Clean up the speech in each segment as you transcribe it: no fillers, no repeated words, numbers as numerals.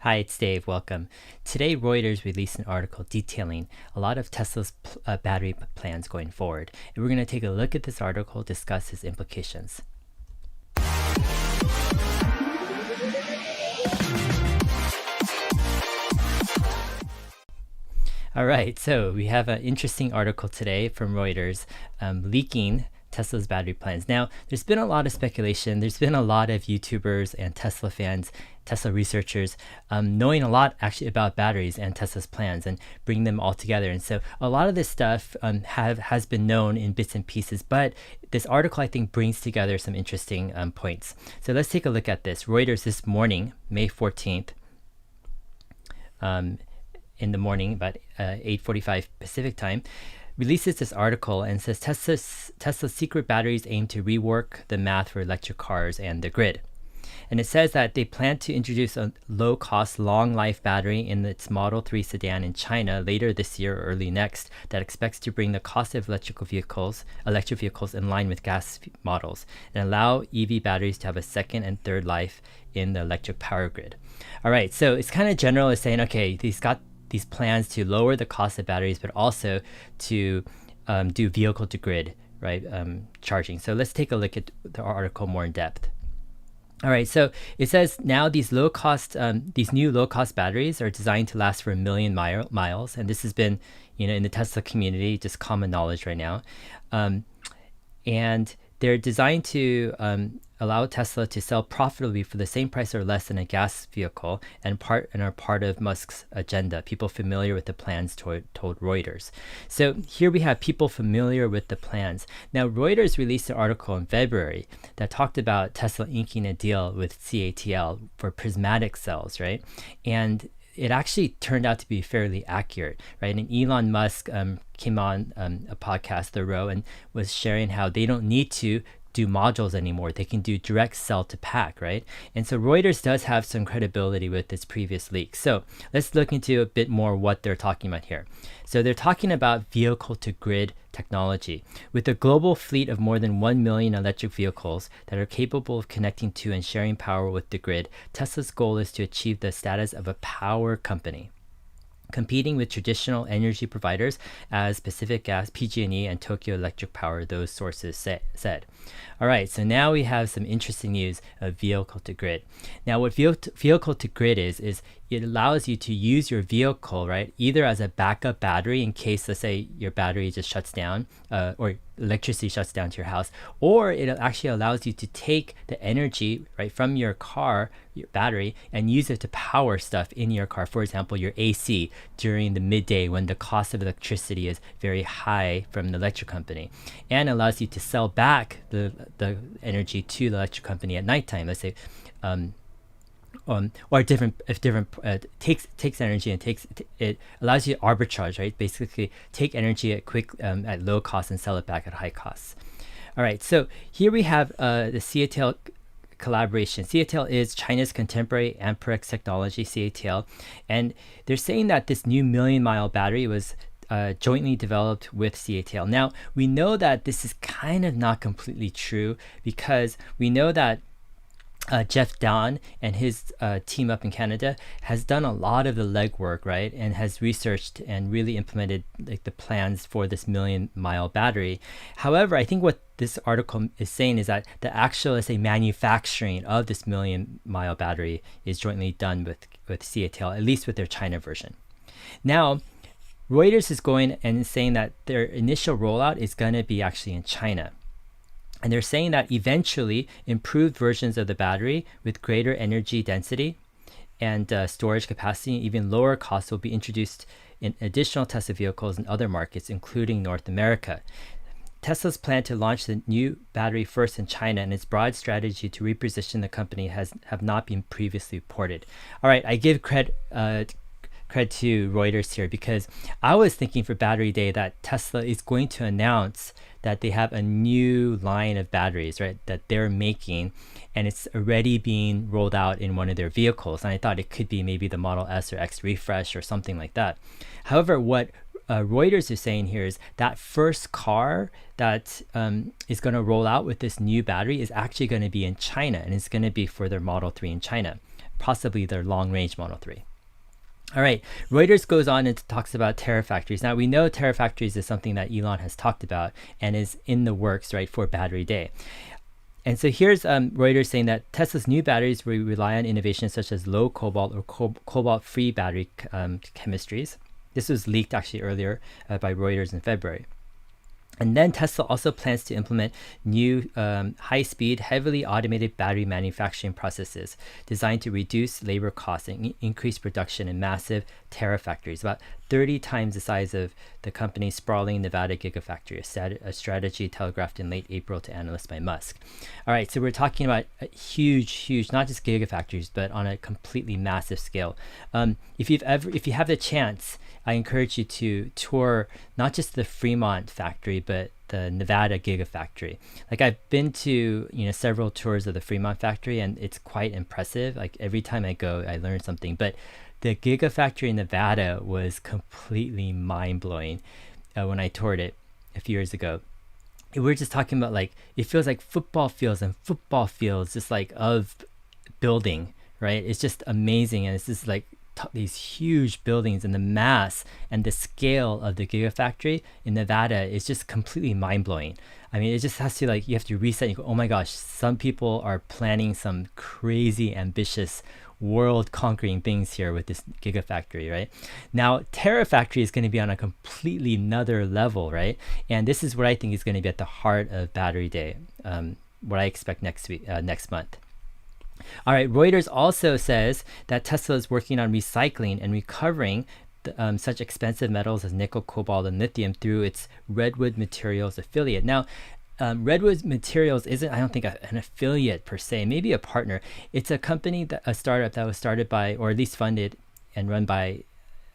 Hi, it's Dave. Welcome. Today, Reuters released an article detailing a lot of Tesla's battery plans going forward. And we're going to take a look at this article, discuss its implications. All right, so we have an interesting article today from Reuters leaking Tesla's battery plans. Now, there's been a lot of speculation. There's been a lot of YouTubers and Tesla fans, Tesla researchers, knowing a lot actually about batteries and Tesla's plans and bringing them all together. And so a lot of this stuff has been known in bits and pieces, but this article, I think, brings together some interesting points. So let's take a look at this. Reuters this morning, May 14th, in the morning, about 8:45 Pacific time, releases this article and says Tesla's secret batteries aim to rework the math for electric cars and the grid. And it says that they plan to introduce a low-cost, long-life battery in its Model 3 sedan in China later this year or early next that expects to bring the cost of electric vehicles in line with gas models and allow EV batteries to have a second and third life in the electric power grid. All right, so it's kind of general. It's saying, okay, these got these plans to lower the cost of batteries, but also to do vehicle to grid, right, charging. So let's take a look at the article more in depth. All right, so it says now these new low-cost batteries are designed to last for 1 million miles, and this has been, in the Tesla community, just common knowledge right now, and they're designed to allow Tesla to sell profitably for the same price or less than a gas vehicle, and are part of Musk's agenda. People familiar with the plans told Reuters. So here we have people familiar with the plans. Now, Reuters released an article in February that talked about Tesla inking a deal with CATL for prismatic cells, right? And it actually turned out to be fairly accurate, right? And Elon Musk came on a podcast, The Row, and was sharing how they don't need to do modules anymore. They can do direct cell to pack, right? And so Reuters does have some credibility with its previous leaks. So let's look into a bit more what they're talking about here. So they're talking about vehicle to grid technology. With a global fleet of more than 1 million electric vehicles that are capable of connecting to and sharing power with the grid, Tesla's goal is to achieve the status of a power company, competing with traditional energy providers as Pacific Gas, PG&E, and Tokyo Electric Power, those sources said. All right, so now we have some interesting news of vehicle to grid. Now, what vehicle to grid is it allows you to use your vehicle, right, either as a backup battery in case, let's say, your battery just shuts down or electricity shuts down to your house, or it actually allows you to take the energy, right, from your car, your battery, and use it to power stuff in your car. For example, your AC during the midday when the cost of electricity is very high from the electric company, and allows you to sell back the energy to the electric company at nighttime. Let's say, or takes energy and it allows you to arbitrage, right? Basically, take energy at low cost and sell it back at high costs. All right, so here we have the CATL collaboration. CATL is China's contemporary Amperex technology, CATL, and they're saying that this new 1 million mile battery was jointly developed with CATL. Now, we know that this is kind of not completely true because we know that Jeff Dahn and his team up in Canada has done a lot of the legwork, right, and has researched and really implemented like the plans for this 1 million mile battery. However, I think what this article is saying is that the actual, let's say, manufacturing of this 1 million mile battery is jointly done with CATL, at least with their China version. Now, Reuters is going and saying that their initial rollout is going to be actually in China. And they're saying that eventually improved versions of the battery with greater energy density and storage capacity and even lower costs will be introduced in additional Tesla vehicles in other markets, including North America. Tesla's plan to launch the new battery first in China and its broad strategy to reposition the company have not been previously reported. All right, I give credit to Reuters here because I was thinking for Battery Day that Tesla is going to announce that they have a new line of batteries, right, that they're making, and it's already being rolled out in one of their vehicles. And I thought it could be maybe the Model S or X refresh or something like that. However, what Reuters is saying here is that first car that is going to roll out with this new battery is actually going to be in China, and it's going to be for their Model 3 in China. possibly their long-range Model 3. All right, Reuters goes on and talks about Terafactories. Now, we know Terafactories is something that Elon has talked about and is in the works, right, for Battery Day. And so here's Reuters saying that Tesla's new batteries will rely on innovations such as low cobalt or cobalt-free battery chemistries. This was leaked actually earlier by Reuters in February. And then Tesla also plans to implement new high-speed, heavily automated battery manufacturing processes designed to reduce labor costs and increase production in massive Terafactories, about 30 times the size of the company's sprawling Nevada Gigafactory, a strategy telegraphed in late April to analysts by Musk. All right, so we're talking about huge, not just Gigafactories, but on a completely massive scale. If you have the chance, I encourage you to tour not just the Fremont factory, but the Nevada Gigafactory. Like, I've been to several tours of the Fremont factory, and it's quite impressive. Like, every time I go, I learn something. But the Gigafactory in Nevada was completely mind-blowing when I toured it a few years ago. We're just talking about, like, it feels like football fields just like of building, right? It's just amazing, and it's just like these huge buildings, and the mass and the scale of the Gigafactory in Nevada is just completely mind-blowing. I mean, it just has to, like, you have to reset and you go, oh my gosh, some people are planning some crazy ambitious world-conquering things here with this Gigafactory, right? Now, Terafactory is going to be on a completely another level, right? And this is what I think is going to be at the heart of Battery Day, what I expect next month. All right, Reuters also says that Tesla is working on recycling and recovering such expensive metals as nickel, cobalt, and lithium through its Redwood Materials affiliate. Now, Redwood Materials isn't, I don't think, an affiliate per se, maybe a partner. It's a company, a startup that was started by, or at least funded and run by,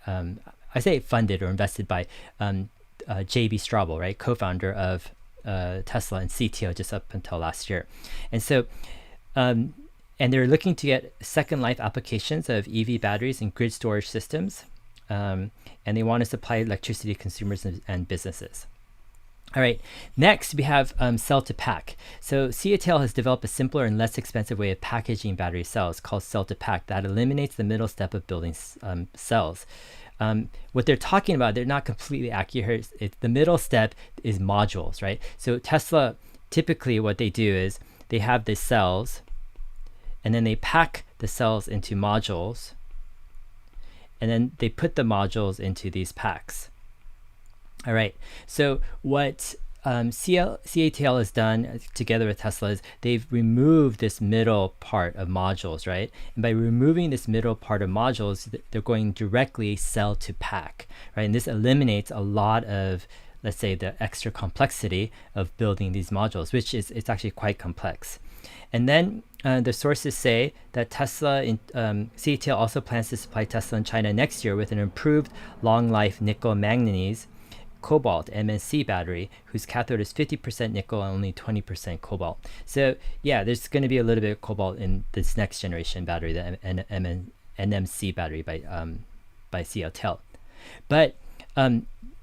I say funded or invested by J.B. Straubel, right, co-founder of Tesla and CTO just up until last year. And so, and they're looking to get second life applications of EV batteries and grid storage systems. And they want to supply electricity to consumers and businesses. All right, next we have cell to pack. So CATL has developed a simpler and less expensive way of packaging battery cells called cell to pack that eliminates the middle step of building cells. What they're talking about, they're not completely accurate. The middle step is modules, right? So Tesla, typically what they do is they have the cells, and then they pack the cells into modules, and then they put the modules into these packs. All right, so what CATL has done together with Tesla is they've removed this middle part of modules, right? And by removing this middle part of modules, they're going directly cell to pack, right? And this eliminates a lot of, let's say, the extra complexity of building these modules, which is, it's actually quite complex. And then the sources say that CATL also plans to supply Tesla in China next year with an improved long-life nickel manganese cobalt MNC battery, whose cathode is 50% nickel and only 20% cobalt. So yeah, there's going to be a little bit of cobalt in this next generation battery, the NMC battery by CATL. But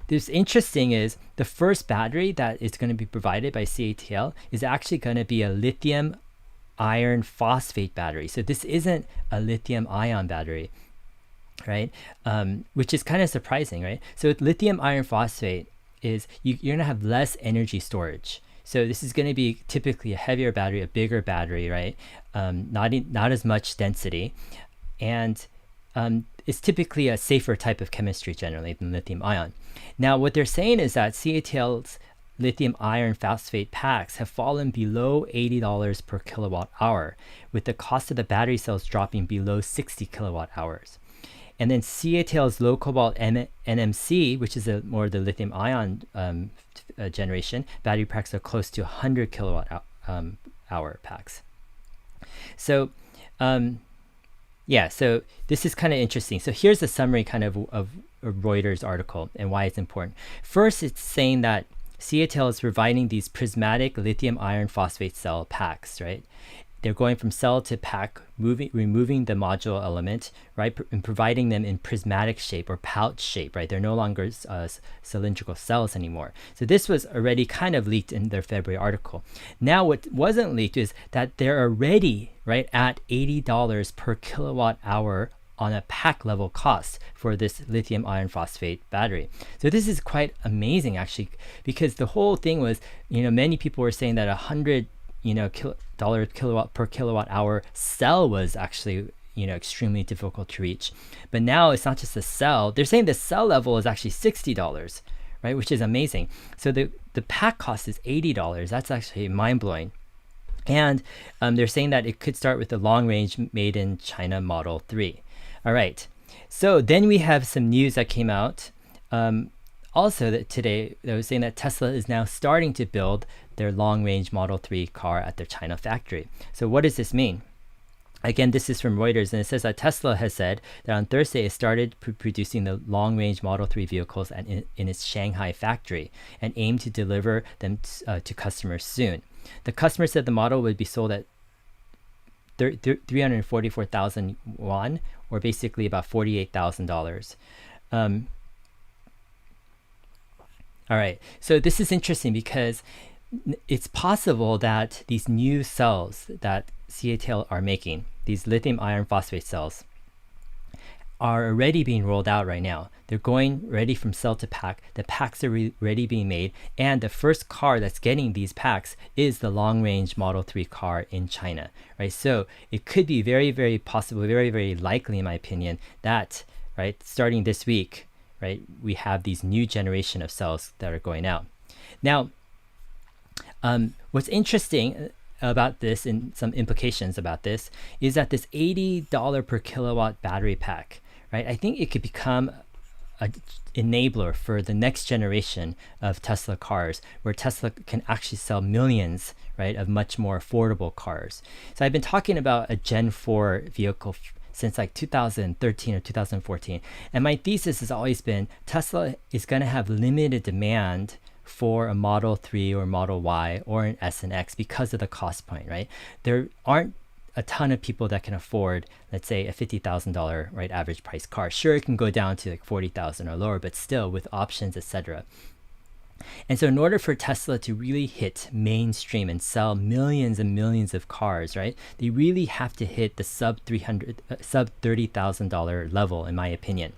this interesting is the first battery that is going to be provided by CATL is actually going to be a lithium iron phosphate battery. So this isn't a lithium ion battery, right? Which is kind of surprising, right? So with lithium iron phosphate is you're going to have less energy storage. So this is going to be typically a heavier battery, a bigger battery, right? Not as much density. And it's typically a safer type of chemistry generally than lithium ion. Now, what they're saying is that CATL's lithium iron phosphate packs have fallen below $80 per kilowatt hour, with the cost of the battery cells dropping below 60 kilowatt hours. And then CATL's low cobalt NMC, which is more the lithium ion generation, battery packs are close to 100 kilowatt hour packs. So, yeah, so this is kind of interesting. So here's a summary kind of a Reuters article and why it's important. First, it's saying that CATL is providing these prismatic lithium iron phosphate cell packs, right? they're going from cell to pack, removing the module element, right, and providing them in prismatic shape or pouch shape, right? They're no longer cylindrical cells anymore. So this was already kind of leaked in their February article. Now what wasn't leaked is that they're already, right, at $80 per kilowatt hour on a pack level cost for this lithium iron phosphate battery. So this is quite amazing actually, because the whole thing was, many people were saying that $100 kilowatt per kilowatt hour cell was actually extremely difficult to reach. But now it's not just a cell. They're saying the cell level is actually $60, right, which is amazing. So the pack cost is $80. That's actually mind-blowing. And they're saying that it could start with the long range made in China Model 3. All right, so then we have some news that came out also that today that was saying that Tesla is now starting to build their long-range Model 3 car at their China factory. So what does this mean? Again, this is from Reuters, and it says that Tesla has said that on Thursday it started producing the long-range Model 3 vehicles in its Shanghai factory and aimed to deliver them to customers soon. The customer said the model would be sold at 344,000 won, or basically about $48,000. All right, so this is interesting because it's possible that these new cells that CATL are making, these lithium iron phosphate cells, are already being rolled out right now. They're going ready from cell to pack. The packs are already being made, and the first car that's getting these packs is the long-range Model 3 car in China, right? So it could be very, very possible, very, very likely, in my opinion, that, right, starting this week, right, we have these new generation of cells that are going out. Now, what's interesting about this and some implications about this is that this $80 per kilowatt battery pack, right, I think it could become an enabler for the next generation of Tesla cars, where Tesla can actually sell millions, right, of much more affordable cars. So I've been talking about a Gen 4 vehicle since like 2013 or 2014, and my thesis has always been Tesla is going to have limited demand for a Model 3 or Model Y or an S and X because of the cost point, right? There aren't a ton of people that can afford, let's say, a $50,000 right average price car. Sure, it can go down to like 40,000 or lower, but still with options, etc. And so in order for Tesla to really hit mainstream and sell millions and millions of cars, right, they really have to hit the sub $30,000 level, in my opinion.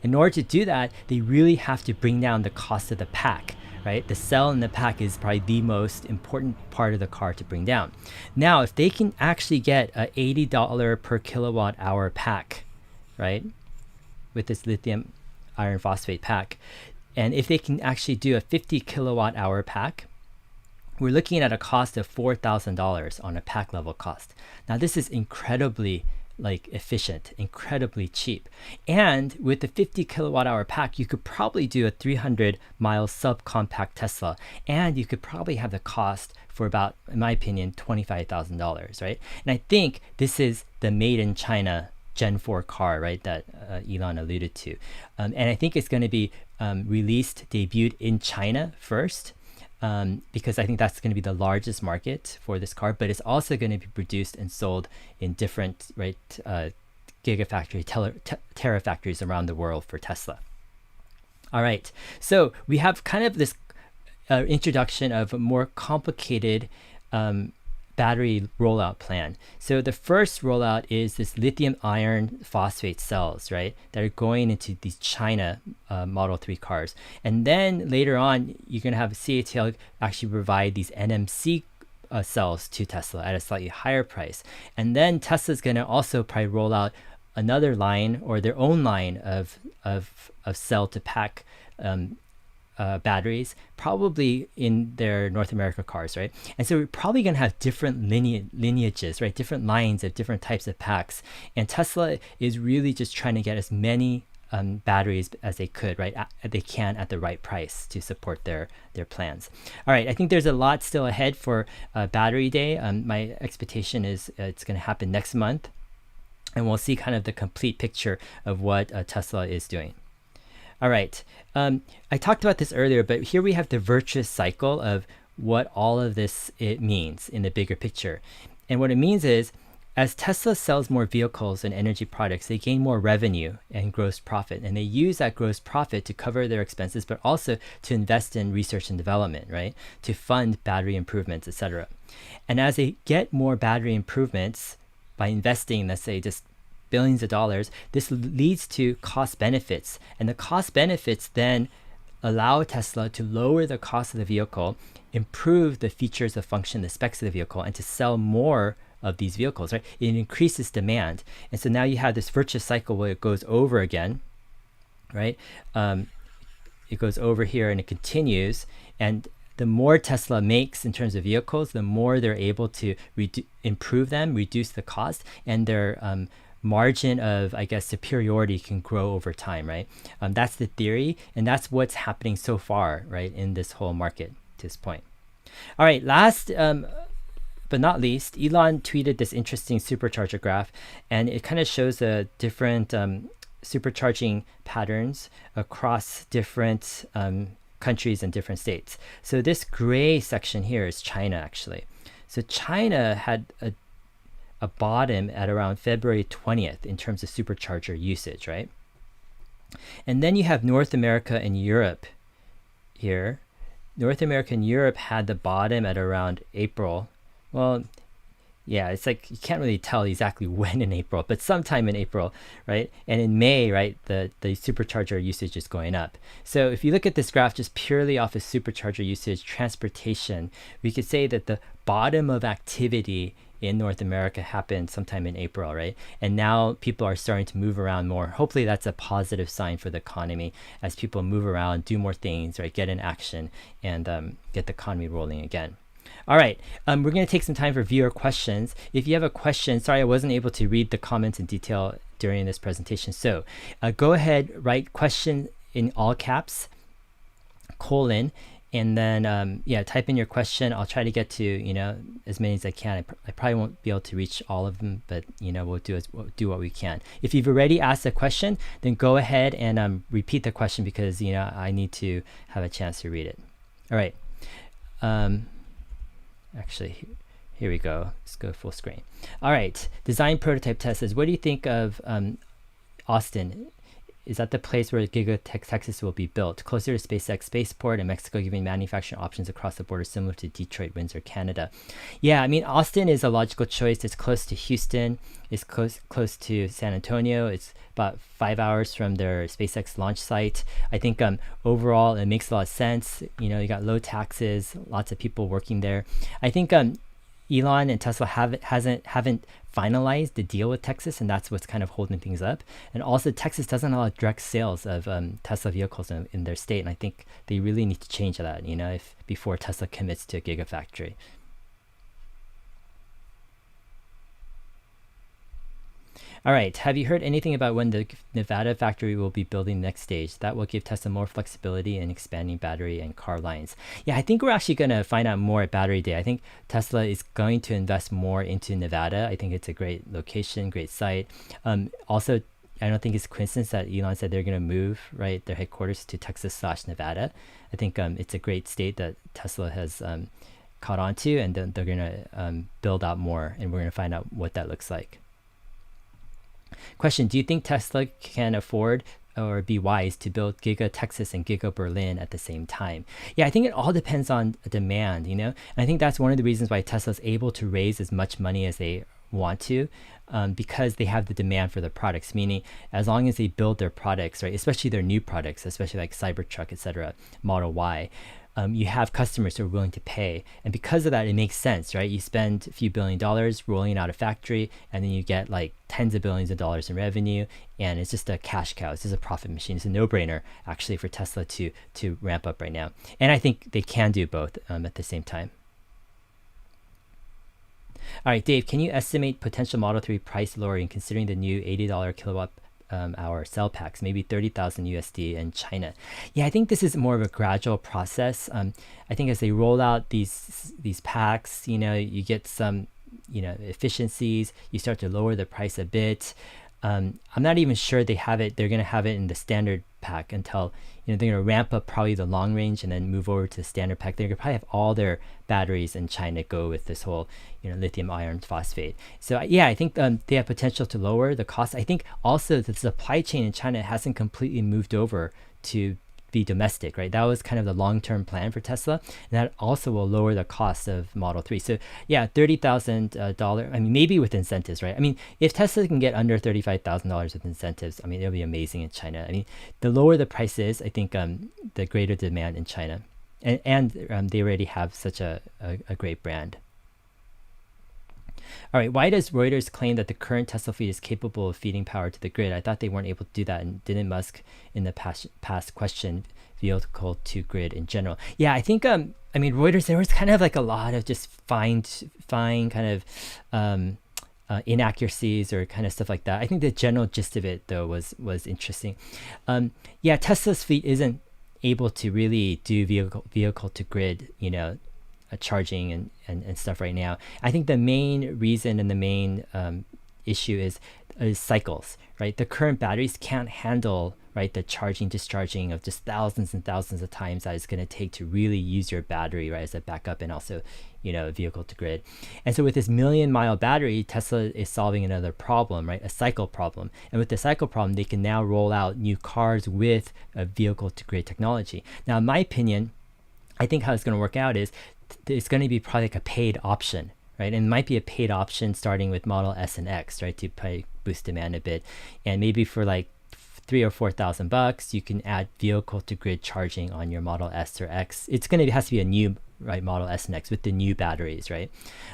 In order to do that, they really have to bring down the cost of the pack, right? The cell in the pack is probably the most important part of the car to bring down. Now, if they can actually get a $80 per kilowatt hour pack, right, with this lithium iron phosphate pack, and if they can actually do a 50 kilowatt hour pack, we're looking at a cost of $4,000 on a pack level cost. Now, this is incredibly efficient, incredibly cheap. And with the 50 kilowatt hour pack, you could probably do a 300-mile subcompact Tesla, and you could probably have the cost for about, in my opinion, $25,000, right? And I think this is the made in China Gen 4 car, right, that Elon alluded to. And I think it's going to be debuted in China first, because I think that's going to be the largest market for this car, but it's also going to be produced and sold in different, right, gigafactory, terafactories around the world for Tesla. All right, so we have kind of this introduction of a more complicated battery rollout plan. So the first rollout is this lithium iron phosphate cells, right, that are going into these China Model 3 cars. And then later on, you're going to have CATL actually provide these NMC cells to Tesla at a slightly higher price. And then Tesla's going to also probably roll out another line or their own line of cell to pack batteries, probably in their North America cars, right? And so we're probably going to have different lineages, right? Different lines of different types of packs. And Tesla is really just trying to get as many batteries as they could, right? They can at the right price to support their plans. All right, I think there's a lot still ahead for Battery Day. My expectation is it's going to happen next month, and we'll see kind of the complete picture of what Tesla is doing. All right, I talked about this earlier, but here we have the virtuous cycle of what all of this it means in the bigger picture. And what it means is, as Tesla sells more vehicles and energy products, they gain more revenue and gross profit. And they use that gross profit to cover their expenses, but also to invest in research and development, right? To fund battery improvements, etc. And as they get more battery improvements by investing, let's say, just billions of dollars, this leads to cost benefits. And the cost benefits then allow Tesla to lower the cost of the vehicle, improve the features, the function, the specs of the vehicle, and to sell more of these vehicles, right? It increases demand. And so now you have this virtuous cycle where it goes over again, right? It goes over here and it continues. And the more Tesla makes in terms of vehicles, the more they're able to improve them, reduce the cost, and their margin of, I guess, superiority can grow over time, right? That's the theory, and that's what's happening so far, right, in this whole market to this point. All right, last but not least, Elon tweeted this interesting supercharger graph, and it kind of shows the different supercharging patterns across different countries and different states. So this gray section here is China, actually. So China had a bottom at around February 20th in terms of supercharger usage, right? And then you have North America and Europe here. North America and Europe had the bottom at around April. Well, yeah, it's like you can't really tell exactly when in April, but sometime in April, right? And in May, right, the supercharger usage is going up. So if you look at this graph just purely off of supercharger usage, transportation, we could say that the bottom of activity in North America happened sometime in April, right? And now people are starting to move around more. Hopefully that's a positive sign for the economy as people move around, do more things, right? Get in action and get the economy rolling again. All right, we're going to take some time for viewer questions. If you have a question, sorry I wasn't able to read the comments in detail during this presentation. So go ahead, write question in all caps, colon, and then yeah, type in your question. I'll try to get to as many as I can. I probably won't be able to reach all of them, but we'll do what we can. If you've already asked a question, then go ahead and repeat the question because I need to have a chance to read it. All right. Actually, here we go. Let's go full screen. All right. Design prototype test says, what do you think of Austin? Is that the place where Giga Texas will be built? Closer to SpaceX spaceport and Mexico, giving manufacturing options across the border similar to Detroit, Windsor, Canada. Yeah, I mean, Austin is a logical choice. It's close to Houston. It's close to San Antonio. It's about 5 hours from their SpaceX launch site. I think overall it makes a lot of sense. You got low taxes, lots of people working there. I think Elon and Tesla haven't finalized the deal with Texas, and that's what's kind of holding things up. And also, Texas doesn't allow direct sales of Tesla vehicles in their state, and I think they really need to change that. Before Tesla commits to a Gigafactory. All right, have you heard anything about when the Nevada factory will be building the next stage? That will give Tesla more flexibility in expanding battery and car lines. Yeah, I think we're actually going to find out more at Battery Day. I think Tesla is going to invest more into Nevada. I think it's a great location, great site. Also, I don't think it's a coincidence that Elon said they're going to move their headquarters to Texas/Nevada. I think it's a great state that Tesla has caught on to, and then they're going to build out more, and we're going to find out what that looks like. Question, do you think Tesla can afford or be wise to build Giga Texas and Giga Berlin at the same time? Yeah, I think it all depends on demand, And I think that's one of the reasons why Tesla's able to raise as much money as they want to, because they have the demand for their products, meaning as long as they build their products, right, especially their new products, especially like Cybertruck, etc., Model Y, you have customers who are willing to pay. And because of that, it makes sense, right? You spend a few $1 billion rolling out a factory, and then you get like tens of billions of dollars in revenue, and it's just a cash cow. It's just a profit machine. It's a no-brainer, actually, for Tesla to ramp up right now. And I think they can do both at the same time. All right, Dave, can you estimate potential Model 3 price lowering considering the new $80 kilowatt hour cell packs, maybe 30,000 USD in China? Yeah, I think this is more of a gradual process. I think as they roll out these packs, you get some efficiencies. You start to lower the price a bit. I'm not even sure they're going to have it in the standard pack until, they're going to ramp up probably the long range and then move over to the standard pack. They're going to probably have all their batteries in China go with this whole, lithium iron phosphate. So yeah, I think they have potential to lower the cost. I think also the supply chain in China hasn't completely moved over to be domestic, right? That was kind of the long-term plan for Tesla, and that also will lower the cost of Model 3. So yeah, $30,000. I mean, maybe with incentives, right? I mean, if Tesla can get under $35,000 with incentives, I mean, it'll be amazing in China. I mean, the lower the price is, I think the greater demand in China, and they already have such a great brand. All right, why does Reuters claim that the current Tesla fleet is capable of feeding power to the grid? I thought they weren't able to do that, and didn't Musk in the past question vehicle to grid in general? Yeah, I think I mean, Reuters, there was kind of like a lot of just fine kind of inaccuracies or kind of stuff like that. I think the general gist of it though was interesting. Yeah, Tesla's fleet isn't able to really do vehicle to grid, charging and stuff right now. I think the main reason and the main issue is cycles, right? The current batteries can't handle, right, the charging, discharging of just thousands and thousands of times that it's going to take to really use your battery, right, as a backup and also, vehicle to grid. And so with this 1,000,000-mile battery, Tesla is solving another problem, right, a cycle problem. And with the cycle problem, they can now roll out new cars with a vehicle to grid technology. Now, in my opinion, I think how it's going to work out is it's going to be probably like a paid option, right? And it might be a paid option starting with Model S and X, right, to probably boost demand a bit. And maybe for like $3,000 or $4,000, you can add vehicle to grid charging on your Model S or X. It's going to has to be a new, right, Model S and X with the new batteries, right?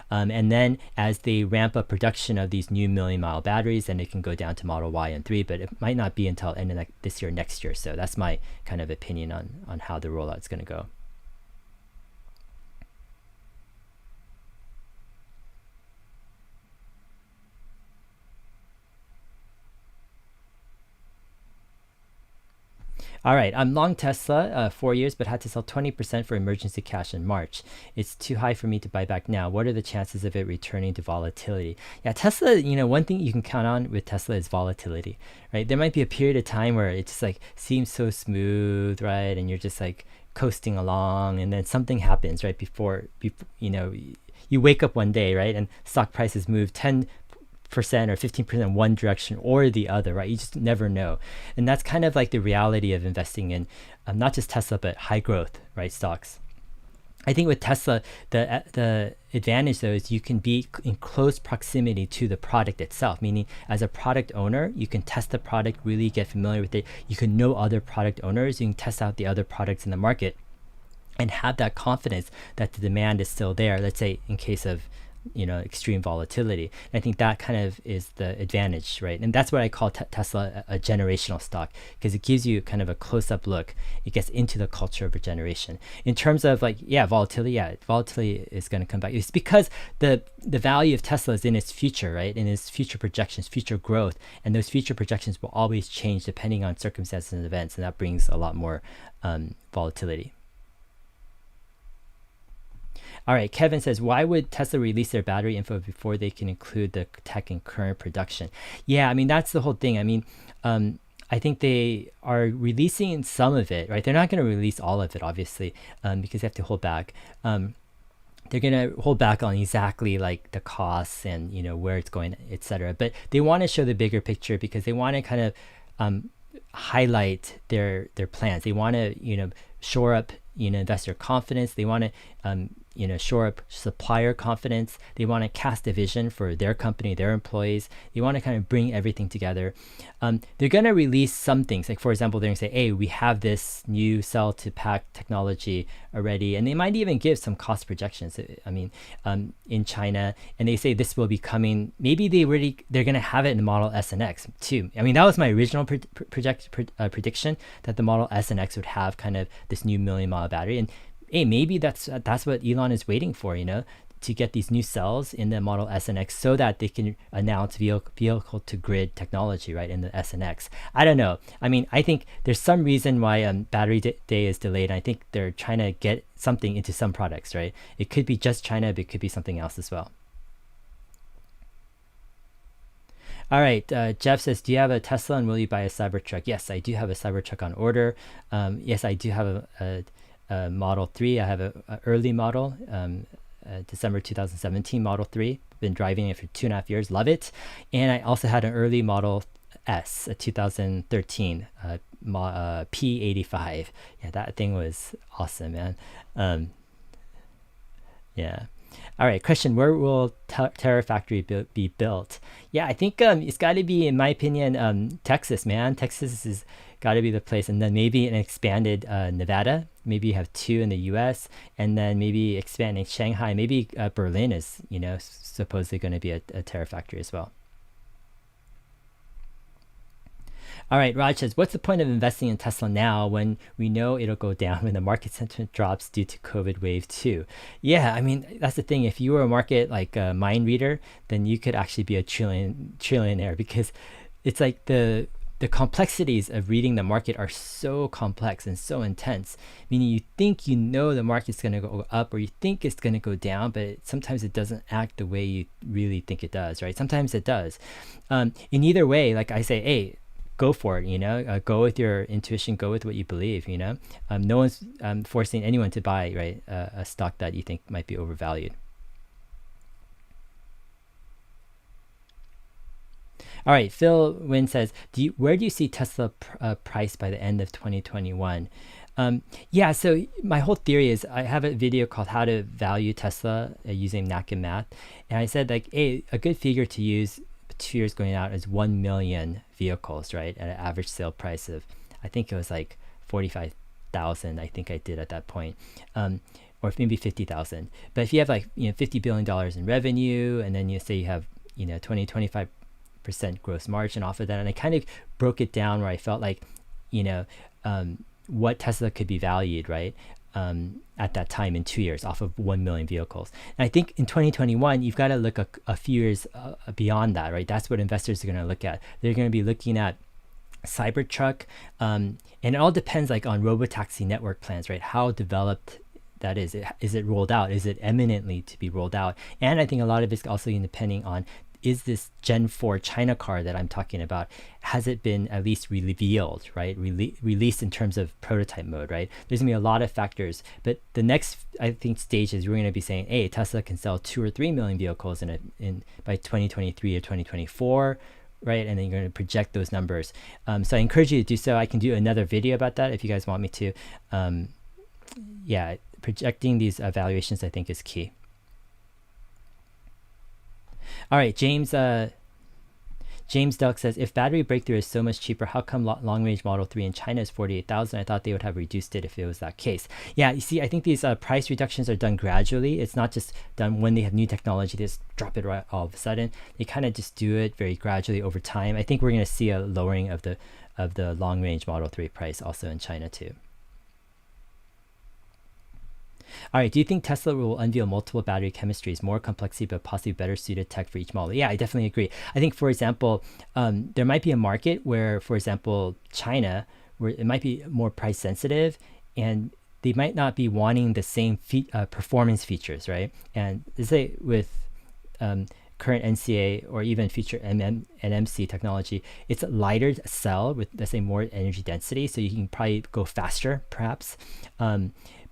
And then as they ramp up production of these new 1,000,000-mile batteries, then it can go down to Model Y and 3, but it might not be until end of this year, next year. So that's my kind of opinion on how the rollout is going to go. All right, I'm long Tesla, 4 years, but had to sell 20% for emergency cash in March. It's too high for me to buy back now. What are the chances of it returning to volatility? Yeah, Tesla, one thing you can count on with Tesla is volatility, right? There might be a period of time where it just like seems so smooth, right? And you're just like coasting along, and then something happens, right? Before you wake up one day, right? And stock prices move 10% or 15% one direction or the other, right? You just never know. And that's kind of like the reality of investing in not just Tesla, but high growth, right, stocks. I think with Tesla, the advantage though is you can be in close proximity to the product itself, meaning as a product owner, you can test the product, really get familiar with it. You can know other product owners, you can test out the other products in the market and have that confidence that the demand is still there, let's say in case of extreme volatility. And I think that kind of is the advantage, right? And that's what I call Tesla a generational stock, because it gives you kind of a close-up look. It gets into the culture of a generation. In terms of volatility is going to come back. It's because the value of Tesla is in its future, right? In its future projections, future growth, and those future projections will always change depending on circumstances and events, and that brings a lot more volatility. All right, Kevin says, why would Tesla release their battery info before they can include the tech in current production? Yeah, I mean, that's the whole thing. I mean, I think they are releasing some of it, right? They're not going to release all of it, obviously, because they have to hold back. They're going to hold back on exactly like the costs and, where it's going, etc. But they want to show the bigger picture because they want to kind of highlight their plans. They want to, shore up, investor confidence. They want to, shore up supplier confidence. They want to cast a vision for their company, their employees. They want to kind of bring everything together. They're going to release some things. Like, for example, they're going to say, hey, we have this new cell to pack technology already. And they might even give some cost projections, in China. And they say this will be coming. Maybe they're going to have it in the Model S and X too. I mean, that was my original prediction, that the Model S and X would have kind of this new 1,000,000-mile battery. And hey, maybe that's what Elon is waiting for, to get these new cells in the Model S and X so that they can announce vehicle to grid technology, right, in the S and X. I don't know. I mean, I think there's some reason why battery day is delayed. I think they're trying to get something into some products, right? It could be just China, but it could be something else as well. All right. Jeff says, do you have a Tesla and will you buy a Cybertruck? Yes, I do have a Cybertruck on order. Yes, I do have a Model 3. I have a early model, December 2017 Model 3. Been driving it for 2.5 years. Love it. And I also had an early Model S, a 2013 P85. Yeah, that thing was awesome, man. Yeah. All right, question: where will Terafactory be built? Yeah, I think it's got to be, in my opinion, Texas, man. Texas has got to be the place, and then maybe an expanded Nevada. Maybe you have 2 in the U.S., and then maybe expanding Shanghai. Maybe Berlin is, supposedly going to be a Terafactory as well. All right, Raj says, what's the point of investing in Tesla now when we know it'll go down when the market sentiment drops due to COVID wave 2? Yeah, I mean, that's the thing. If you were a market like a mind reader, then you could actually be a trillionaire, because it's like the complexities of reading the market are so complex and so intense, meaning you think the market's going to go up, or you think it's going to go down, but sometimes it doesn't act the way you really think it does, right? Sometimes it does. In either way, like I say, hey, go for it, go with your intuition, go with what you believe, no one's forcing anyone to buy, right, a stock that you think might be overvalued. All right, Phil Wynn says, where do you see Tesla price by the end of 2021? Yeah, so my whole theory is, I have a video called How to Value Tesla using NACA Math, and I said, like, hey, a good figure to use 2 years going out is 1 million vehicles, right, at an average sale price of, I think it was like 45,000. I think I did at that point, or maybe 50,000. But if you have like $50 billion in revenue, and then you say you have 25% gross margin off of that, and I kind of broke it down where I felt like what Tesla could be valued, right, at that time in 2 years off of 1 million vehicles. And I think in 2021, you've got to look a few years beyond that, right? That's what investors are going to look at. They're going to be looking at Cybertruck, and it all depends like on robotaxi network plans, right? How developed that is. Is it rolled out? Is it imminently to be rolled out? And I think a lot of it's also depending on, is this Gen 4 China car that I'm talking about, has it been at least revealed, right? Released in terms of prototype mode, right? There's gonna be a lot of factors, but the next, I think, stage is we're gonna be saying, hey, Tesla can sell 2 or 3 million vehicles by 2023 or 2024, right? And then you're gonna project those numbers. So I encourage you to do so. I can do another video about that if you guys want me to. Yeah, projecting these valuations, I think, is key. All right, James Duck says, if battery breakthrough is so much cheaper, how come long-range Model 3 in China is 48,000? I thought they would have reduced it if it was that case. Yeah, you see, I think these price reductions are done gradually. It's not just done when they have new technology, they just drop it right all of a sudden. They kind of just do it very gradually over time. I think we're going to see a lowering of the long-range Model 3 price also in China too. All right, do you think Tesla will unveil multiple battery chemistries, more complexity, but possibly better suited tech for each model? Yeah, I definitely agree. I think, for example, there might be a market where, for example, China, where it might be more price sensitive, and they might not be wanting the same performance features, right? And let's say with current NCA or even future NMC technology, it's a lighter cell with, let's say, more energy density, so you can probably go faster, perhaps.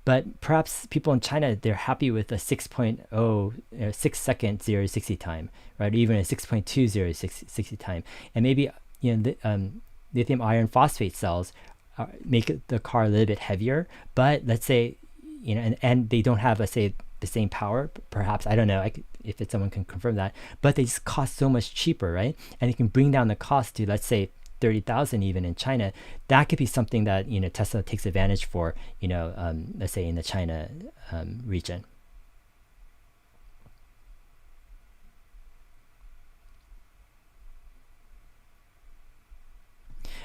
But perhaps people in China, they're happy with a 6.0, 6 second 0 to 60 time, right? Or even a 6.2 0 to 60 time. And maybe lithium iron phosphate cells make the car a little bit heavier, but let's say, and they don't have, let's say, the same power, perhaps. I don't know if someone can confirm that, but they just cost so much cheaper, right? And you can bring down the cost to, let's say, 30,000 even in China. That could be something that Tesla takes advantage for, let's say in the China region.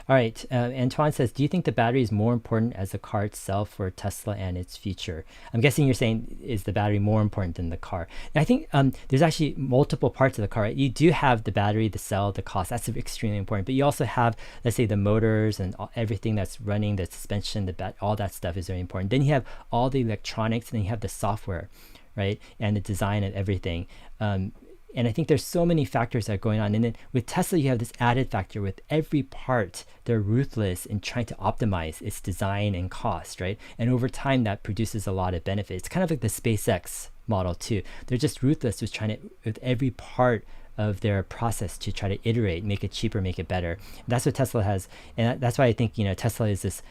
All right, Antoine says, do you think the battery is more important as the car itself for Tesla and its future? I'm guessing you're saying, is the battery more important than the car? And I think there's actually multiple parts of the car, right? You do have the battery, the cell, the cost. That's extremely important. But you also have, let's say, the motors and everything that's running, the suspension, all that stuff is very important. Then you have all the electronics, and then you have the software, right? And the design and everything. And I think there's so many factors that are going on. And then with Tesla, you have this added factor with every part. They're ruthless in trying to optimize its design and cost, right? And over time, that produces a lot of benefits. It's kind of like the SpaceX model too. They're just ruthless with trying to, with every part of their process to try to iterate, make it cheaper, make it better. And that's what Tesla has. And that's why I think, Tesla is this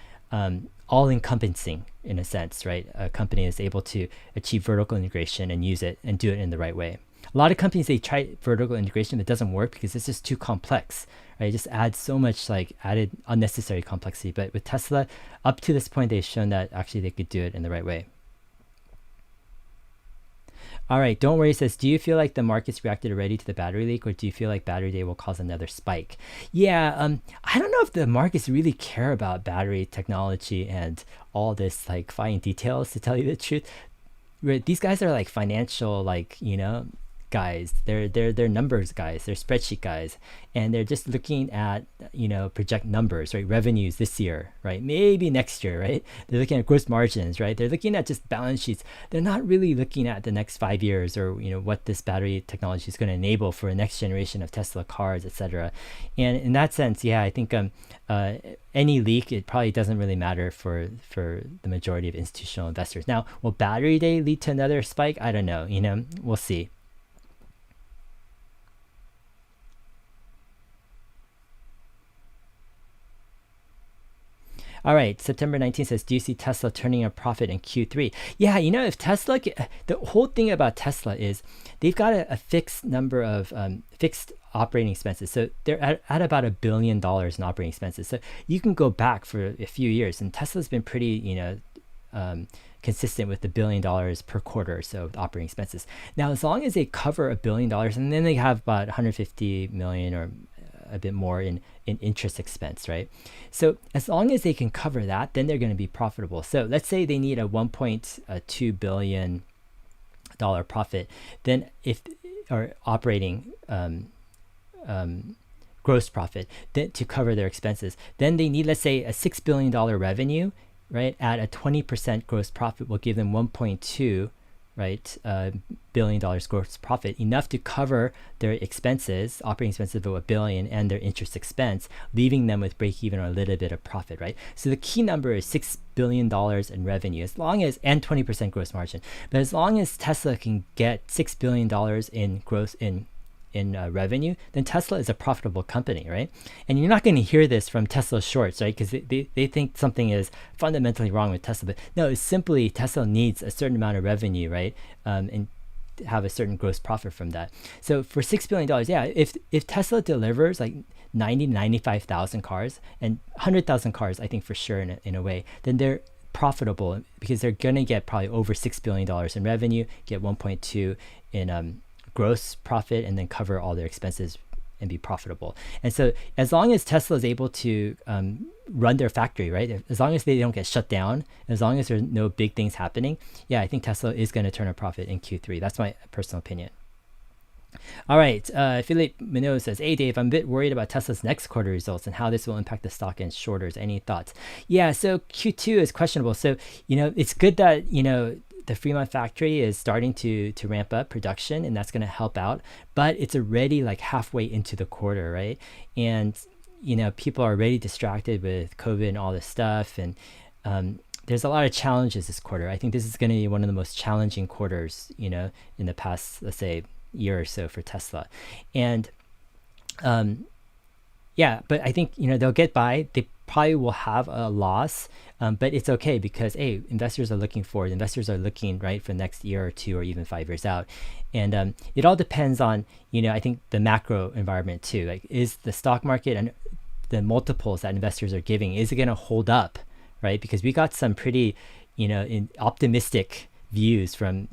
all-encompassing, in a sense, right? A company is able to achieve vertical integration and use it and do it in the right way. A lot of companies, they try vertical integration, but it doesn't work because it's just too complex, right? It just adds so much like added unnecessary complexity. But with Tesla, up to this point, they've shown that actually they could do it in the right way. All right, Don't Worry says, do you feel like the market's reacted already to the battery leak, or do you feel like battery day will cause another spike? Yeah, I don't know if the markets really care about battery technology and all this like fine details, to tell you the truth. These guys are like financial, like, guys. They're numbers guys. They're spreadsheet guys, and they're just looking at project numbers, right? Revenues this year, right? Maybe next year, right? They're looking at gross margins, right? They're looking at just balance sheets. They're not really looking at the next 5 years, or what this battery technology is going to enable for a next generation of Tesla cars, etc. And in that sense, yeah, I think any leak, it probably doesn't really matter for the majority of institutional investors. Now, will battery day lead to another spike? I don't know. We'll see. All right, September 19th says, do you see Tesla turning a profit in Q3? Yeah, if Tesla, the whole thing about Tesla is they've got a fixed number of fixed operating expenses. So they're at about $1 billion in operating expenses. So you can go back for a few years, and Tesla's been pretty, consistent with the $1 billion per quarter or so of operating expenses. Now, as long as they cover $1 billion, and then they have about 150 million or a bit more in interest expense, right? So as long as they can cover that, then they're going to be profitable. So let's say they need a $1.2 billion profit, then or operating gross profit, then to cover their expenses, then they need, let's say, a $6 billion revenue, right? At a 20% gross profit will give them 1.2, right, $1 billion gross profit, enough to cover their expenses, operating expenses of $1 billion, and their interest expense, leaving them with break even or a little bit of profit, right? So the key number is $6 billion in revenue, and 20% gross margin. But as long as Tesla can get $6 billion in gross in revenue, then Tesla is a profitable company, right? And you're not going to hear this from Tesla shorts, right? Because they think something is fundamentally wrong with Tesla. But no, it's simply Tesla needs a certain amount of revenue, right? And have a certain gross profit from that. So for $6 billion, yeah, if Tesla delivers like 95,000 cars and 100,000 cars, I think for sure in a way, then they're profitable, because they're going to get probably over $6 billion in revenue, get 1.2 in gross profit, and then cover all their expenses and be profitable. And so as long as Tesla is able to run their factory, right, as long as they don't get shut down, as long as there's no big things happening, yeah, I think Tesla is going to turn a profit in Q3. That's my personal opinion. All right, Philip Minot says, hey Dave, I'm a bit worried about Tesla's next quarter results and how this will impact the stock and shorters. Any thoughts? Yeah, so Q2 is questionable. So, it's good that, the Fremont factory is starting to ramp up production, and that's going to help out, but it's already like halfway into the quarter, right? And people are already distracted with COVID and all this stuff, and there's a lot of challenges this quarter. I think this is going to be one of the most challenging quarters, in the past, let's say, year or so for Tesla. And yeah, but I think they'll get by. They probably will have a loss, but it's okay, because investors are looking forward. Investors are looking right for the next year or two, or even 5 years out. And it all depends on I think the macro environment too. Like, is the stock market and the multiples that investors are giving, is it going to hold up, right? Because we got some pretty optimistic views from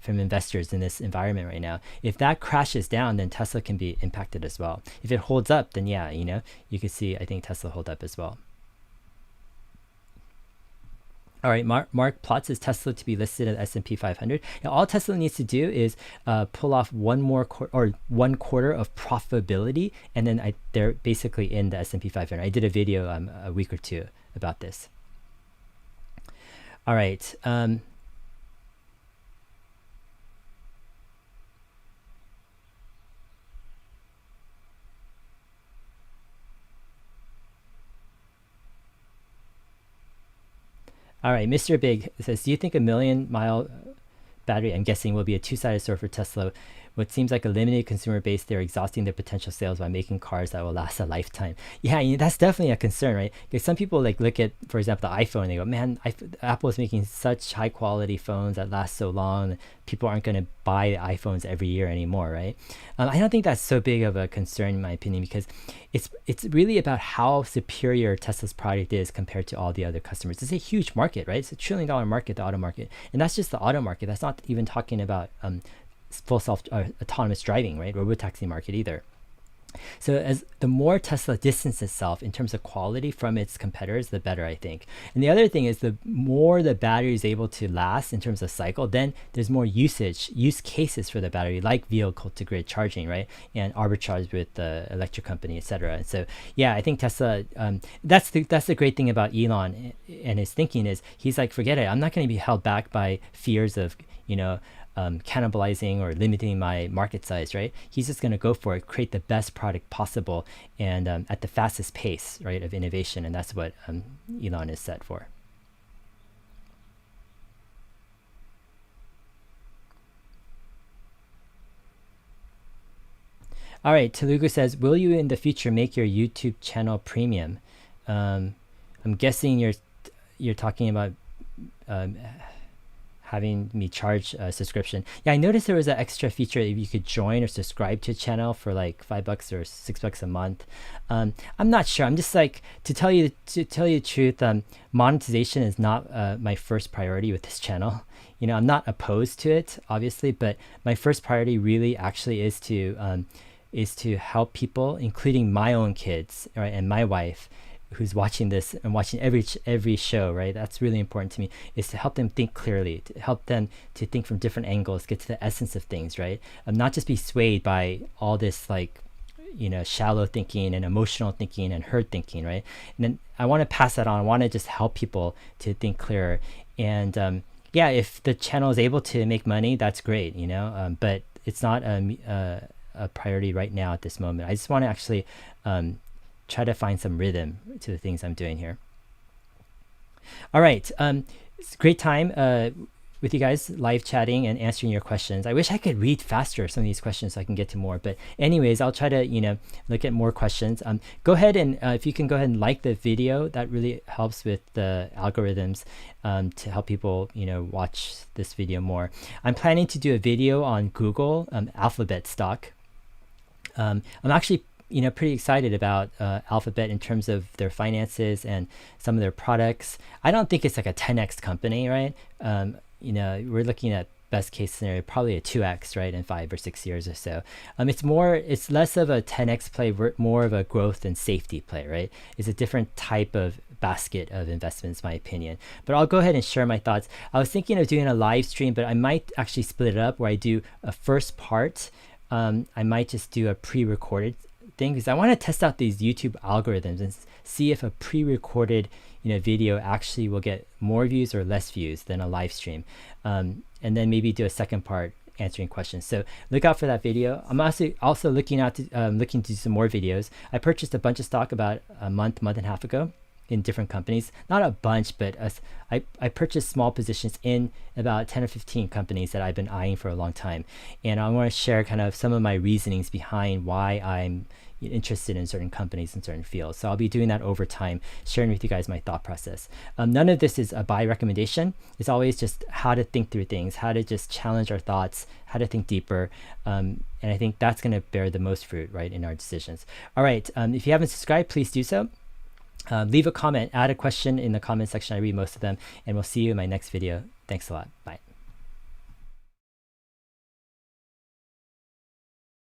investors in this environment right now. If that crashes down, then Tesla can be impacted as well. If it holds up, then yeah, you could see, I think, Tesla hold up as well. All right, Mark plots is Tesla to be listed at S&P 500. Now, all Tesla needs to do is pull off one quarter of profitability, and then they're basically in the S&P 500. I did a video a week or two about this. All right. All right, Mr. Big says, do you think a million-mile battery, I'm guessing, will be a two-sided sword for Tesla? What seems like a limited consumer base, they're exhausting their potential sales by making cars that will last a lifetime. Yeah, that's definitely a concern, right? Because some people like look at, for example, the iPhone and they go, man, Apple is making such high quality phones that last so long. People aren't going to buy the iPhones every year anymore, right? I don't think that's so big of a concern in my opinion, because it's really about how superior Tesla's product is compared to all the other customers. It's a huge market, right? It's $1 trillion market, the auto market. And that's just the auto market. That's not even talking about full self autonomous driving, right? Robotaxi market either. So as the more Tesla distances itself in terms of quality from its competitors, the better, I think. And the other thing is, the more the battery is able to last in terms of cycle, then there's more use cases for the battery, like vehicle to grid charging, right? And arbitrage with the electric company, etc. And so, yeah, I think Tesla, that's the great thing about Elon and his thinking is, he's like, forget it. I'm not going to be held back by fears of, cannibalizing or limiting my market size, right? He's just going to go for it, create the best product possible, and at the fastest pace, right, of innovation, and that's what Elon is set for. All right, Telugu says, will you in the future make your YouTube channel premium? I'm guessing you're talking about having me charge a subscription. Yeah, I noticed there was an extra feature if you could join or subscribe to a channel for like $5 or $6 a month. I'm not sure. I'm just like, to tell you the truth, monetization is not my first priority with this channel. I'm not opposed to it, obviously, but my first priority really actually is to help people, including my own kids, right, and my wife, who's watching this and watching every show, right? That's really important to me, is to help them think clearly, to help them to think from different angles, get to the essence of things, right? Not just be swayed by all this like, shallow thinking and emotional thinking and herd thinking, right? And then I want to pass that on. I want to just help people to think clearer. And yeah, if the channel is able to make money, that's great, but it's not a priority right now at this moment. I just want to actually try to find some rhythm to the things I'm doing here. All right, it's a great time with you guys, live chatting and answering your questions. I wish I could read faster some of these questions so I can get to more, but anyways, I'll try to look at more questions. Go ahead and if you can go ahead and like the video, that really helps with the algorithms to help people watch this video more. I'm planning to do a video on Google Alphabet stock. I'm actually pretty excited about Alphabet in terms of their finances and some of their products. I don't think it's like a 10x company, right? We're looking at best case scenario, probably a 2x, right, in 5 or 6 years or so. It's less of a 10x play, more of a growth and safety play, right? It's a different type of basket of investments, my opinion. But I'll go ahead and share my thoughts. I was thinking of doing a live stream, but I might actually split it up where I do a first part. I might just do a pre-recorded thing, because I want to test out these YouTube algorithms and see if a pre-recorded video actually will get more views or less views than a live stream, and then maybe do a second part answering questions. So look out for that video. I'm also looking to do some more videos. I purchased a bunch of stock about a month and a half ago in different companies. Not a bunch, but I purchased small positions in about 10 or 15 companies that I've been eyeing for a long time. And I want to share kind of some of my reasonings behind why I'm interested in certain companies in certain fields. So I'll be doing that over time, sharing with you guys my thought process. None of this is a buy recommendation. It's always just how to think through things, how to just challenge our thoughts, how to think deeper. And I think that's going to bear the most fruit, right, in our decisions. All right. If you haven't subscribed, please do so. Leave a comment, add a question in the comment section. I read most of them, and we'll see you in my next video. Thanks a lot. Bye.